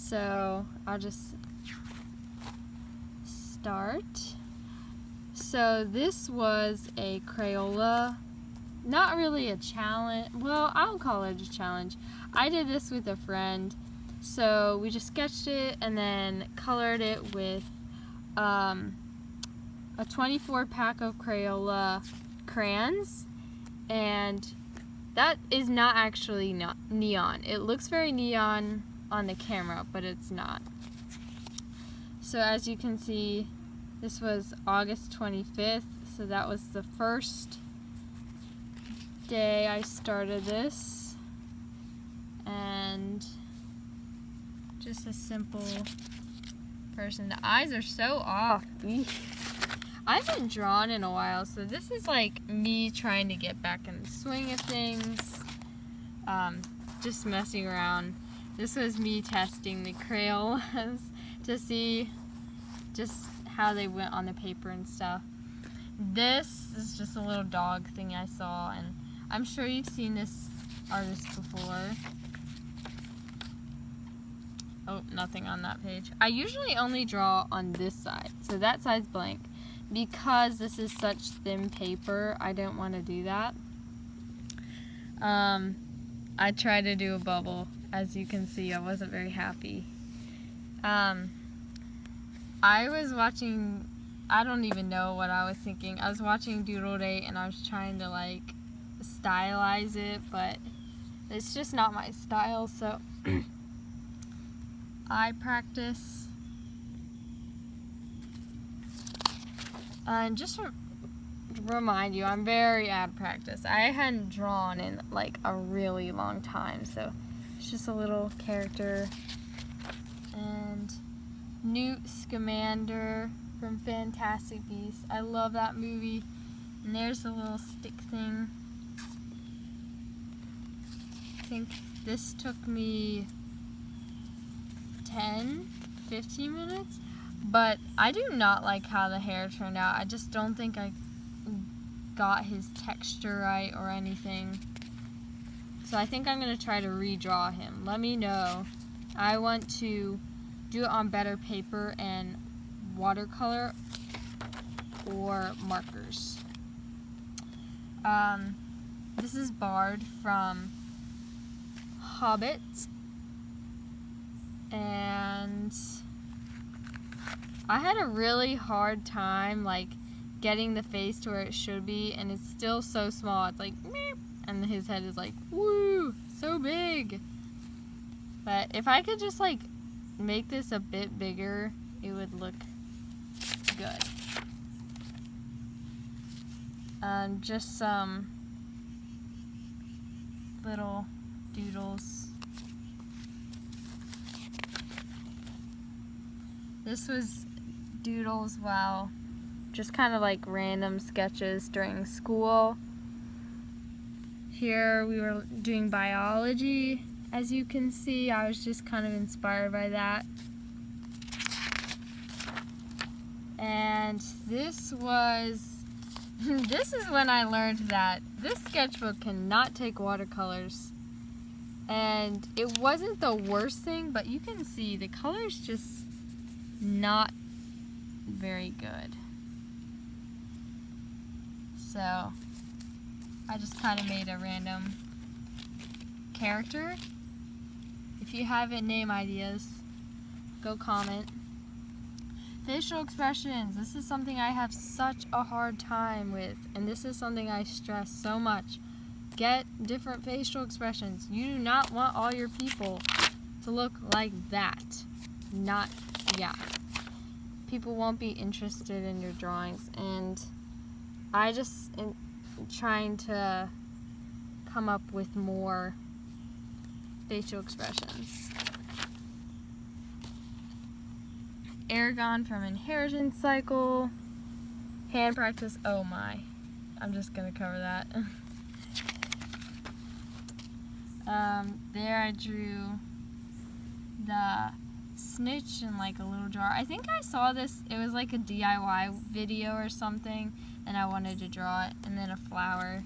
So I'll just start. So this was a Crayola, not really a challenge. Well, I'll call it a challenge. I did this with a friend. So we just sketched it and then colored it with a 24 pack of Crayola crayons, and that is not actually neon. It looks very neon on the camera, but it's not. So as you can see, this was August 25th, so that was the first day I started this, and just a simple person. The eyes are so off. I haven't drawn in a while, so this is like me trying to get back in the swing of things, just messing around. This was me testing the Crayolas to see just how they went on the paper and stuff. This is just a little dog thing I saw, and I'm sure you've seen this artist before. Oh, nothing on that page. I usually only draw on this side, so that side's blank. Because this is such thin paper, I didn't want to do that. I tried to do a bubble. As you can see, I wasn't very happy. I was watching, I don't even know what I was thinking. I was watching Doodle Day and I was trying to like stylize it, but it's just not my style, so I practice. And just to remind you, I'm very out of practice. I hadn't drawn in like a really long time, so it's just a little character. And Newt Scamander from Fantastic Beasts. I love that movie. And there's the little stick thing. I think this took me 10-15 minutes. But I do not like how the hair turned out. I just don't think I got his texture right or anything. So I think I'm going to try to redraw him. Let me know. I want to do it on better paper and watercolor or markers. This is Bard from Hobbit. And I had a really hard time like getting the face to where it should be, and it's still so small. It's like meep, and his head is like woo, so big. But if I could just like make this a bit bigger, it would look good. And just some little doodles. This was doodles while just kind of like random sketches during school. Here we were doing biology. As you can see, I was just kind of inspired by that. And this was, this is when I learned that this sketchbook cannot take watercolors. And it wasn't the worst thing, but you can see the colors just not very good. So I just kind of made a random character. If you have name ideas, go comment. Facial expressions. This is something I have such a hard time with, and this is something I stress so much. Get different facial expressions. You do not want all your people to look like that. Not, yeah. People won't be interested in your drawings, and I just am trying to come up with more facial expressions. Aragon from Inheritance Cycle. Hand practice, oh my. I'm just gonna cover that. There I drew the snitch in like a little jar. I think I saw this, it was like a DIY video or something, and I wanted to draw it. And then a flower.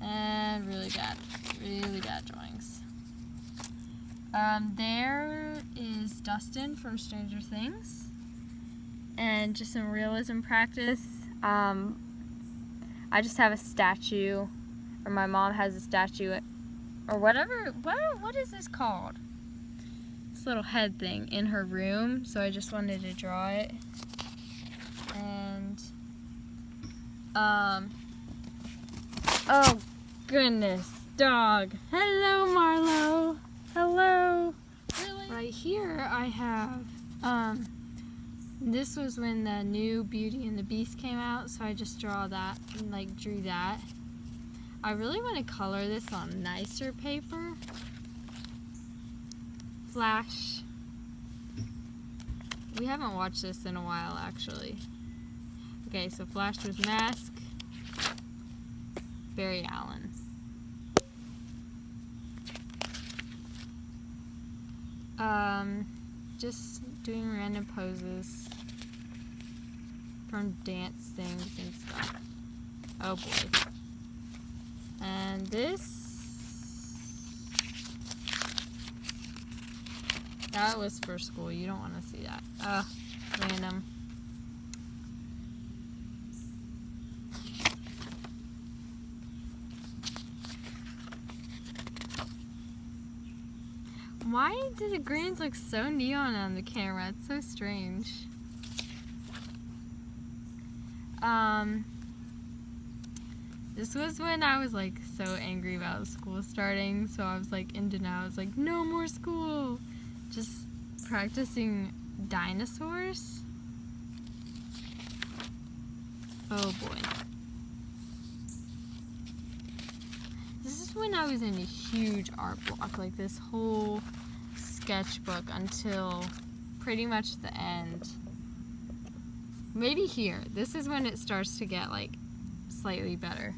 And really bad drawings. There is Dustin from Stranger Things. And just some realism practice. I just have a statue, or my mom has a statue, or whatever. What is this called? This little head thing in her room, so I just wanted to draw it. And oh goodness, dog. Hello, Marlo. Hello. Really? Right here I have this was when the new Beauty and the Beast came out, so I just drew that. I really want to color this on nicer paper. Flash. We haven't watched this in a while, actually. Okay, so Flash was Mask. Barry Allen. Just doing random poses from dance things and stuff. Oh boy. And that was for school. You don't want to see that. Random. Why do the greens look so neon on the camera? It's so strange. This was when I was like so angry about school starting, so I was like in denial. I was like, no more school. Just practicing dinosaurs. Oh boy. This is when I was in a huge art block, like this whole sketchbook until pretty much the end. Maybe here. This is when it starts to get like slightly better.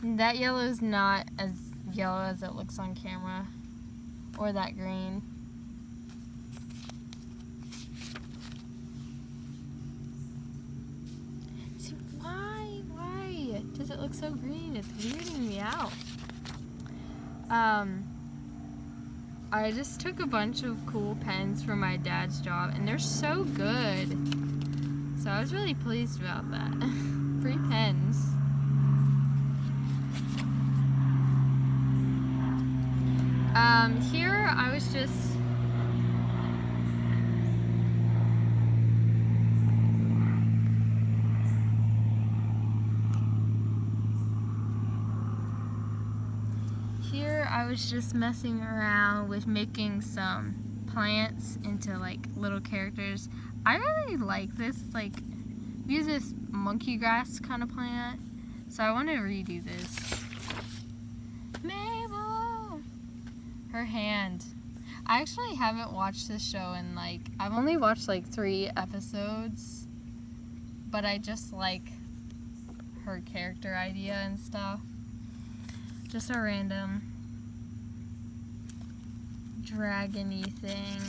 That yellow is not as yellow as it looks on camera, or that green. See, why does it look so green? It's weirding me out. I just took a bunch of cool pens from my dad's job, and they're so good. So I was really pleased about that. Free pens. Here I was just messing around with making some plants into like little characters. I really like this. Like, we use this monkey grass kind of plant, so I want to redo this. Mabel! Her hand. I actually haven't watched this show in like, I've only watched like 3 episodes, but I just like her character idea and stuff. Just a random dragon-y thing.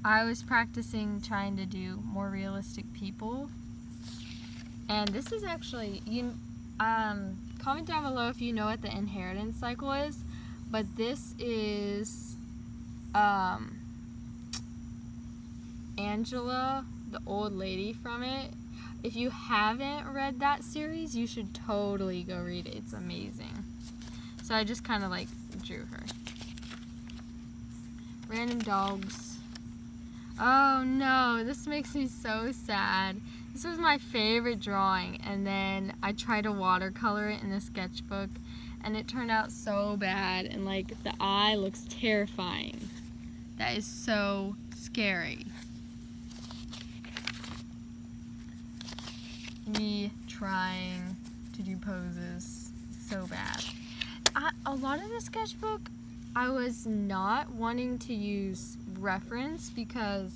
I was practicing trying to do more realistic people, and this is actually, comment down below if you know what the inheritance cycle is, but this is Angela, the old lady from it. If you haven't read that series, you should totally go read it. It's amazing. So I just kind of like drew her. Random dogs. Oh no, this makes me so sad. This was my favorite drawing, and then I tried to watercolor it in the sketchbook, and it turned out so bad, and like the eye looks terrifying. That is so scary. Me trying to do poses so bad. A lot of the sketchbook, I was not wanting to use reference because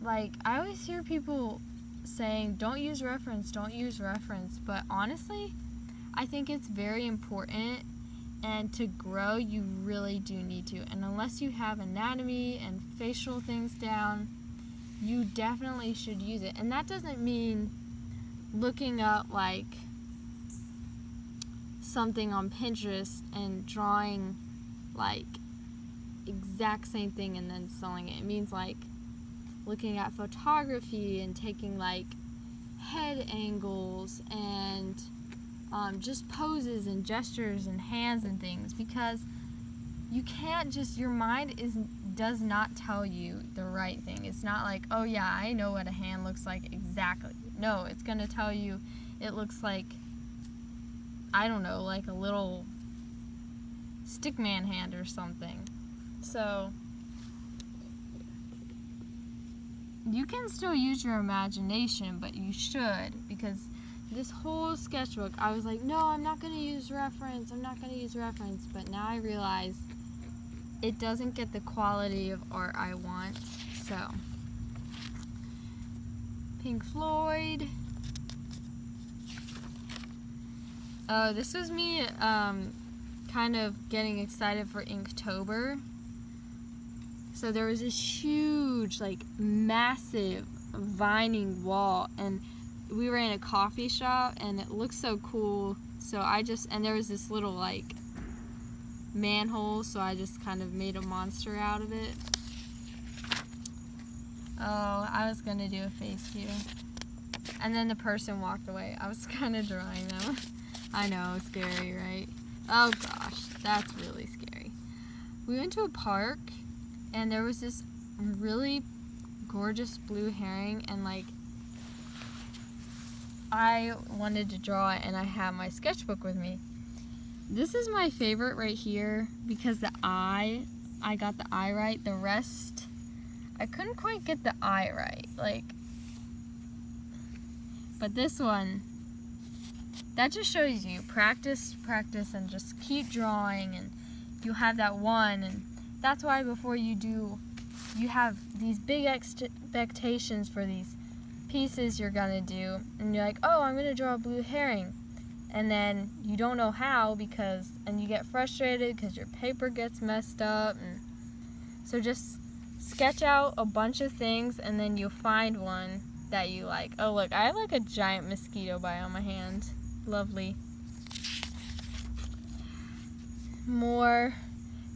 like I always hear people saying don't use reference, but honestly I think it's very important, and to grow you really do need to, and unless you have anatomy and facial things down, you definitely should use it. And that doesn't mean looking up like something on Pinterest and drawing like exact same thing and then selling it. It means like looking at photography and taking like head angles and just poses and gestures and hands and things, because you can't just, your mind does not tell you the right thing. It's not like, oh yeah, I know what a hand looks like exactly. No, it's going to tell you it looks like, I don't know, like a little stickman hand or something. So you can still use your imagination, but you should, because this whole sketchbook, I was like, no, I'm not going to use reference, but now I realize it doesn't get the quality of art I want. So, Pink Floyd. Oh, this was me kind of getting excited for Inktober. So there was this huge, like, massive vining wall, and we were in a coffee shop, and it looked so cool. So and there was this little, like, manhole, so I just kind of made a monster out of it. Oh, I was gonna do a face here. And then the person walked away. I was kind of drawing them. I know, scary, right? Oh gosh, that's really scary. We went to a park, and there was this really gorgeous blue herring, and like, I wanted to draw it, and I had my sketchbook with me. This is my favorite right here, because I got the eye right. The rest, I couldn't quite get the eye right. Like, but this one, that just shows you practice, and just keep drawing, and you'll have that one. And that's why before you do, you have these big expectations for these pieces you're gonna do, and you're like, oh, I'm gonna draw a blue herring, and then you don't know how, and you get frustrated because your paper gets messed up. And so just sketch out a bunch of things, and then you'll find one that you like. Oh look, I have like a giant mosquito bite on my hand. Lovely. More.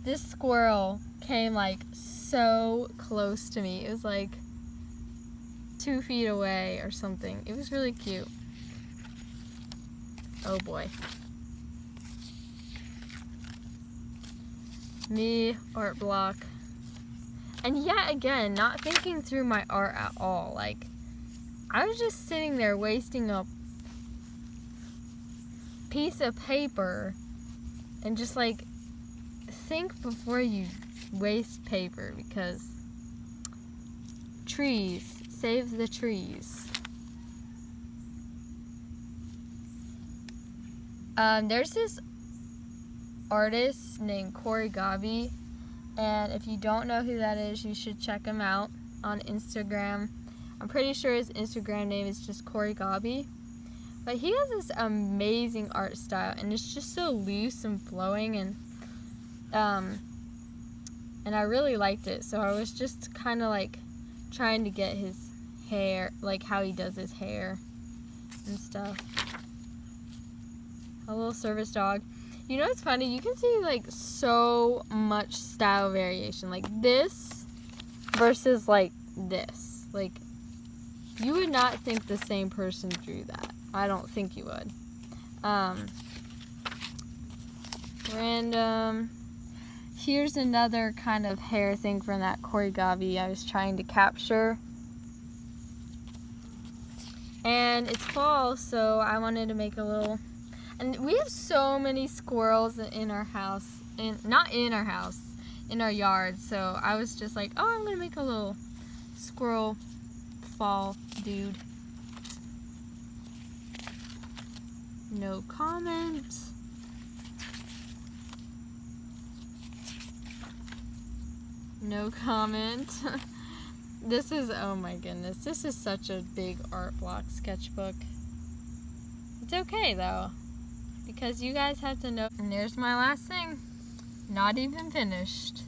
This squirrel came like so close to me. It was like 2 feet away or something. It was really cute. Oh boy. Me, art block. And yet again, not thinking through my art at all. Like, I was just sitting there wasting a piece of paper, and just like, think before you waste paper, because trees, save the trees. There's this artist named Corey Gabi, and if you don't know who that is, you should check him out on Instagram. I'm pretty sure his Instagram name is just Corey Gabi. But he has this amazing art style, and it's just so loose and flowing, and I really liked it. So I was just kind of like trying to get his hair, like how he does his hair and stuff. A little service dog. You know what's funny? You can see like so much style variation, like this versus like this. Like, you would not think the same person drew that. I don't think you would. Random. Here's another kind of hair thing from that Corey Gabi I was trying to capture. And it's fall, so I wanted to make a little... And we have so many squirrels in our house. Not in our house, in our yard. So I was just like, oh, I'm going to make a little squirrel fall dude. No comment. No comment. This is, oh my goodness, this is such a big art block sketchbook. It's okay though, because you guys have to know. And there's my last thing. Not even finished.